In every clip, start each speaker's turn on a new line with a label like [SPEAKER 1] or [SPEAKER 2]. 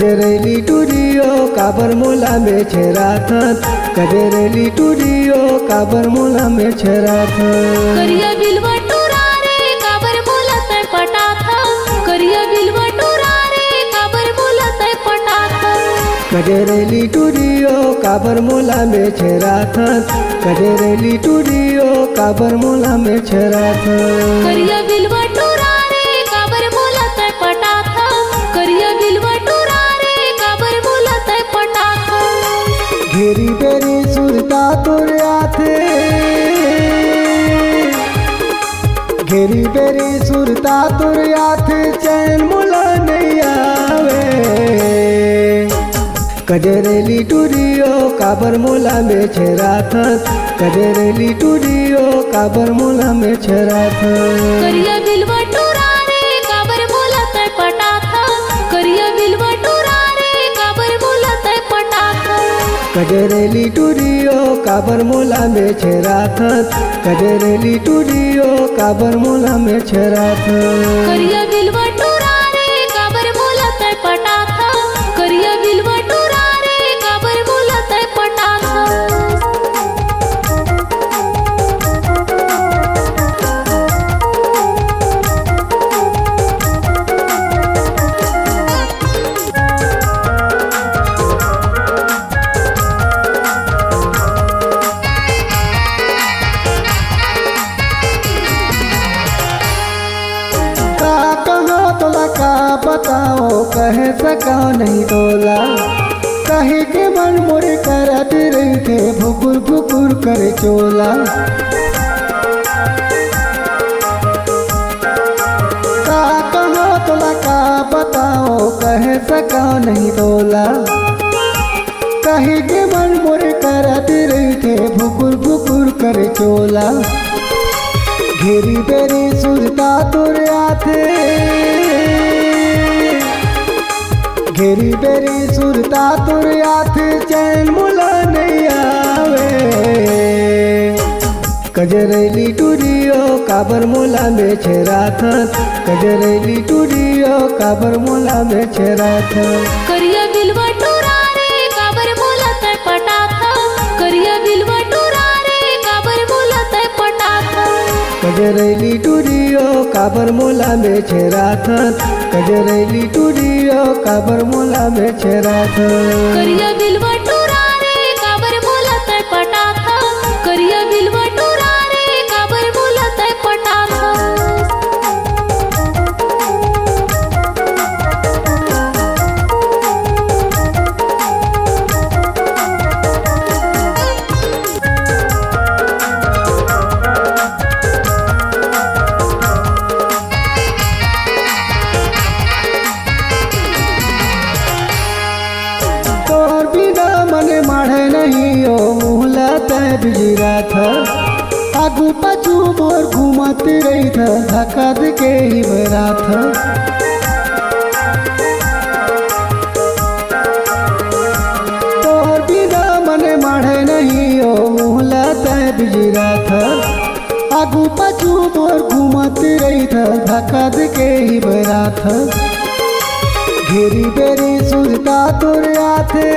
[SPEAKER 1] कजरेली टूरियो काबर मोला में छेराथत कजरेली टूरियो काबर मोला में छेराथत
[SPEAKER 2] करिया बिलवा टूरा रे काबर मोला तय पटाथा करिया बिलवा टूरा रे काबर मोला तय पटाथा
[SPEAKER 1] कजरेली टूरियो काबर मोला में छेराथत कजरेली टूरियो काबर मोला में छेराथत
[SPEAKER 2] करिया बिलवा टूरा रे काबर मोला तय पटाथा करिया बिलवा टूरा रे काबर मोला तय पटाथा
[SPEAKER 1] घेरी बेरी सुरता तोरे आथे घेरी बेरी सुरता तोरे आथे चैन मोला नहीं आवे कजरेली टूरियो काबर मोला में छेराथत कजरेली टूरियो काबर मोला में छेराथत
[SPEAKER 2] करिया बिलवा टूरा रे काबर मोला तय पटाथा करिया बिलवा टूरा रे काबर मोला तय पटाथा
[SPEAKER 1] कजरेली टूरियो काबर मोला में छेराथत कजरेली टूरियो काबर मोला में छेराथत
[SPEAKER 2] करिया बिलवा टूरा रे काबर मोला तय पटाथा करिया बिलवा टूरा रे काबर मोला तय पटाथा
[SPEAKER 1] का बताओ कह सका नहीं तोला कहे के मन मोरे करत रही थे भुकुर भुकुर करे चोला का कहो तोला का बताओ कह सका नहीं तोला कहे के मन मोरे करत रही थे भुकुर भुकुर करे चोला घेरी बेरी सुरता तोरे आथे घेरी बेरी सुरता तोरे आथे चैन मोला नहीं आवे कजरेली टूरियो काबर मोला में छेराथत कजरेली टूरियो काबर मोला में छेराथत
[SPEAKER 2] करिया बिलवा टूरा रे काबर मोला तय पटाथा करिया बिलवा टूरा रे काबर मोला तय पटाथा
[SPEAKER 1] कजरेली टूरियो काबर मोला में छेराथत कजरेली टूरियो काबर मोला में छेराथत
[SPEAKER 2] करिया बिलवा टूरा रे काबर मोला तय पटाथा करिया बिलवा टूरा रे काबर मोला तय पटाथा
[SPEAKER 1] तोर बिना मने माढ़े नहीं ओ मुहला तय बिजरा था आगू पाछू मोर घूमती रही था धक्का के ही बरा था तोर बिना मने माढ़े नहीं ओ मुहला तय बिजरा था आगू पाछू मोर घूमती रही था धक्का के ही बरा था घेरी बेरी सुरता तोरे आथे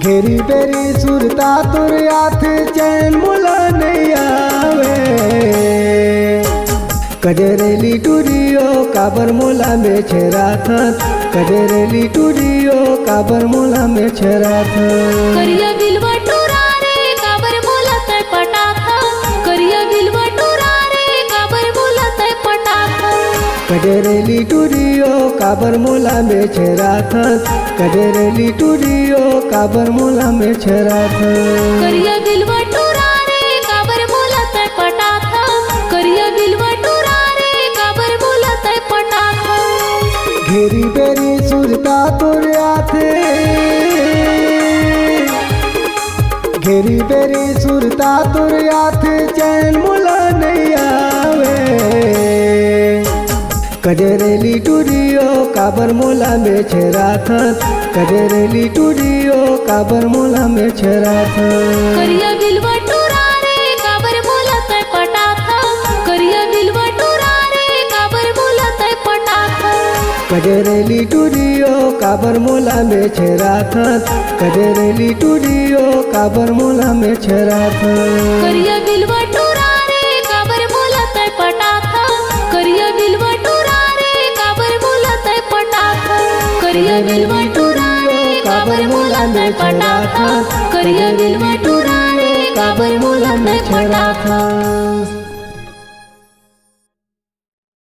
[SPEAKER 1] घेरी बेरी सुरता तोरे आथे चैन मोला नहीं आवे कजरेली टूरियो काबर मोला में छेराथत कजरेली टूरियो काबर मोला में छेराथत
[SPEAKER 2] करिया बिलवा टूरा रे काबर मोला तय पटाथा करिया बिलवा टूरा रे काबर मोला तय पटाथा
[SPEAKER 1] कजरेली टूरियो काबर मोला में छेराथत कजरेली टूरियो काबर मोला में छेराथत
[SPEAKER 2] करिया बिलवा टूरा रे काबर मोला तय पटाथा करिया बिलवा टूरा रे काबर मोला तय पटाथा
[SPEAKER 1] घेरी बेरी सुरता तोरे आथे घेरी बेरी सुरता तोरे आथे चैन मोला नहीं आवे कजरेली टूरियो काबर मोला में छेराथत कजरेली टूरियो काबर मोला में छेराथत
[SPEAKER 2] करिया बिलवा टूरा रे काबर मोला तय पटाथा करिया बिलवा टूरा रे काबर मोला तय पटाथा
[SPEAKER 1] कजरेली टूरियो काबर मोला में छेराथत कजरेली टूरियो काबर मोला में छेराथत
[SPEAKER 2] करिया बिलवा टोरा रे काबर बोला तय पटाखा करिया बिलवा टोरा रे काबर बोला तय पटाखा करिया बिलवा टोरा रे काबर बोला तय पटाखा करिया बिलवा टोरा रे काबर बोला तय पटाखा।